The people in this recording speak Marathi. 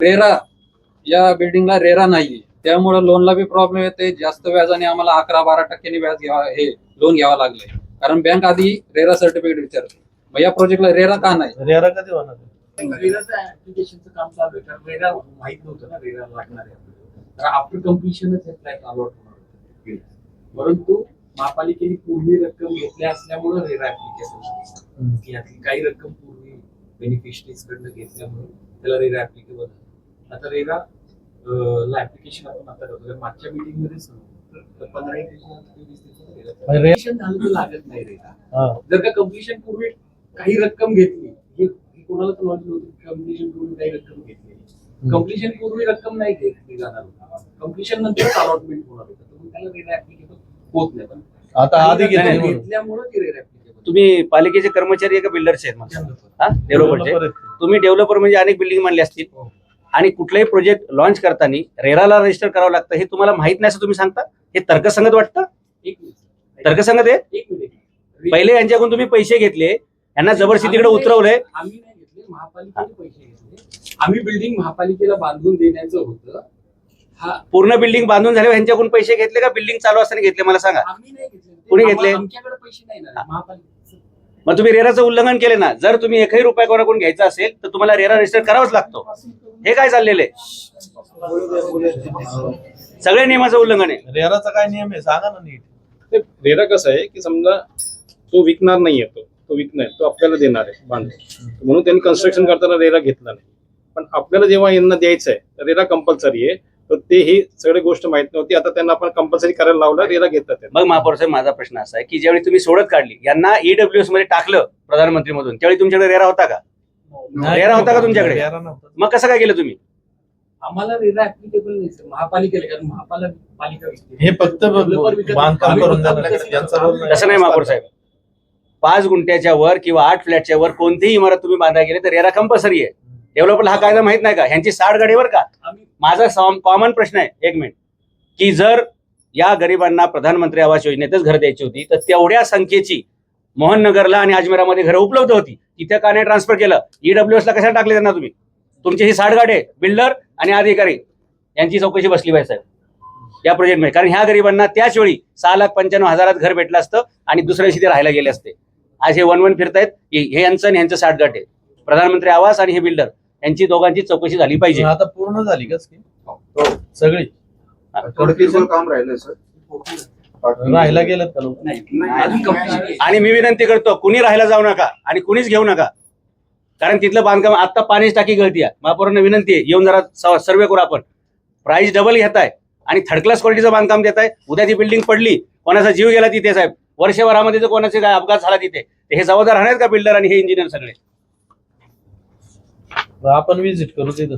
रेरा या बिल्डिंगला रेरा नाही, त्यामुळे लोनला बी प्रॉब्लेम येते. जास्त व्याजाने आम्हाला 11-12% व्याज हे लोन घ्यावं लागलंय, कारण बँक आधी रेरा सर्टिफिकेट विचारते. मग या प्रोजेक्टला रेरा का नाही? रेरा कधी होणार? रेराचं ऍप्लिकेशनचं काम चालू आहे, कारण रेरा माहित नव्हतं ना रेरा लागणार आहे. तर आफ्टर कम्प्लिशनच हे फ्लॅट अलॉट होणार होते. परंतु महापालिकेने पूर्वी रक्कम घेतल्या असल्यामुळे रेरा ऍप्लिकेशन की यातली काही रक्कम पूर्वी बेनिफिशरीज कडनं घेतल्यामुळे त्याला रेरा ऍप्लिकेबल. आता रेरा ऍप्लिकेशन आपण आता करतो, मागच्या मीटिंग मध्येच 15 कम्प्लिशन झालं तर लागत नाही रेरा. जर का कम्प्लिशन पूर्वी काही रक्कम घेतली, ही कोणाला तर नॉलेज नव्हती, कम्प्लिशन पूर्वी काही रक्कम घेतली, कम्प्लिशन पूर्वी रक्कम नाही घेतली जाणार, कम्प्लिशन नंतर अलॉटमेंट होणार होतं, तर त्याला रेरा ऍप्लिकेबल होत नाही. पण आता आधी घेतल्यामुळे ती रेरा ऍप्लिकेबल. तुम्ही पालिकेचे कर्मचारी आहे का बिल्डरचे आहेत? डेव्हलपरचे. तुम्ही डेव्हलपर म्हणजे अनेक बिल्डिंग मानली असतील, आणि कुठलाही प्रोजेक्ट लॉन्च करताना रेराला रजिस्टर करावं लागतं हे तुम्हाला माहित नाही असं तुम्ही सांगता? हे तर्कसंगत वाटतं? एक मिनिट, तर्कसंगत आहे? एक मिनिट. पहिले यांच्याकडून तुम्ही पैसे घेतले, यांना जबरदस्ती तिकडे उतरवलंय. आम्ही नाही घेतले, महापालिकेने पैसे घेतले. आम्ही बिल्डिंग महापालिकेला बांधून देण्याचं होतं. हा पूर्ण बिल्डिंग बांधून झाल्यावर यांच्याकडून पैसे घेतले का बिल्डिंग चालू असताना घेतले? मला सांगा. आम्ही नाही घेतले. कोणी घेतले? आमच्याकडे पैसे नाही ना महापालिकेचे. मग तुम्ही रेराचं उल्लंघन केले ना. जर तुम्ही एकही रुपया कोणाकडून घ्यायचा असेल तर तुम्हाला रेरा रजिस्टर करावाच लागतो. हे काय चाललेलं आहे? सगळ्या नियमाचं उल्लंघन आहे. रेराचा काय नियम आहे सांगा ना नीट. रेरा कसं आहे की समजा तो विकणार नाहीये, तो विकणार, तो आपल्याला देणार आहे बांधून, म्हणून त्यांनी कन्स्ट्रक्शन करताना रेरा घेतला नाही. पण आपल्याला जेव्हा यांना द्यायचं आहे तर रेरा कंपल्सरी आहे, तर ते ही सगळी गोष्ट माहित नव्हती. आता त्यांना आपण कंपल्सरी करायला लावलं, रेरा घेतात. मग महापौर साहेब, माझा प्रश्न असा आहे की ज्यावेळी तुम्ही सोडत काढली, यांना ईडब्ल्यूएस मध्ये टाकलं प्रधानमंत्री मधून, त्यावेळी तुमच्याकडे रेरा होता का? रेरा होता का तुमच्याकडे? मग कसं काय केलं तुम्ही? आम्हाला रेरा ऍप्लिकेबल नाही सर महापालिकेला, कारण महापालिका हे फक्त बांधकाम करून देणार. तसं नाही महापौर साहेब. 5 गुंठ्याच्या वर किंवा 8 फ्लॅटच्या वर कोणतीही इमारत तुम्ही बांधायला गेले तर रेरा कंपल्सरी आहे. डेव्हलपरला हा कायदा माहित नाही का? ह्यांची 60 गाडीवर का? माझा कॉमन प्रश्न आहे, 1 मिनिट, की जर या गरिबांना प्रधानमंत्री आवास योजनेतच घर द्यायची होती तर तेवढ्या संख्येची मोहननगरला आणि अजमेरामध्ये घरं उपलब्ध होती, तिथे का नाही ट्रान्सफर केलं? ईडब्ल्यूएस ला कशाला टाकले त्यांना तुम्ही? तुमची ही 60 गाडी, बिल्डर आणि अधिकारी यांची चौकशी बसली पाहिजे साहेब या प्रोजेक्टमध्ये. कारण ह्या गरिबांना त्याच वेळी 6,95,000 घर भेटलं असतं आणि दुसऱ्या दिवशी ते राहायला गेले असते. आज हे वन फिरतायत, हे यांचं आणि यांचं 60 गाठ आहे. प्रधानमंत्री आवास आणि हे बिल्डर यांची दोघांची चौकशी झाली पाहिजे. आता पूर्ण झाली का सगळी? काम राहिलंय सर, राहायला गेलं का लोक? आणि मी विनंती करतो, कुणी राहायला जाऊ नका आणि कुणीच घेऊ नका, कारण तिथलं बांधकाम आता पाण्याची टाकी गळती आहे. महापौरांना विनंती आहे, येऊन जरा सर्वे करू आपण. प्राइस डबल घेताय आणि थर्ड क्लास क्वालिटीचं बांधकाम देताय. उद्या ती बिल्डिंग पडली, कोणाचा जीव गेला तिथे साहेब, वर्षभरामध्ये जर कोणाचे काय अपघात झाला तिथे, हे जबाबदार राहणार का बिल्डर आणि हे इंजिनियर सगळे? आपण विजिट करू तिथं.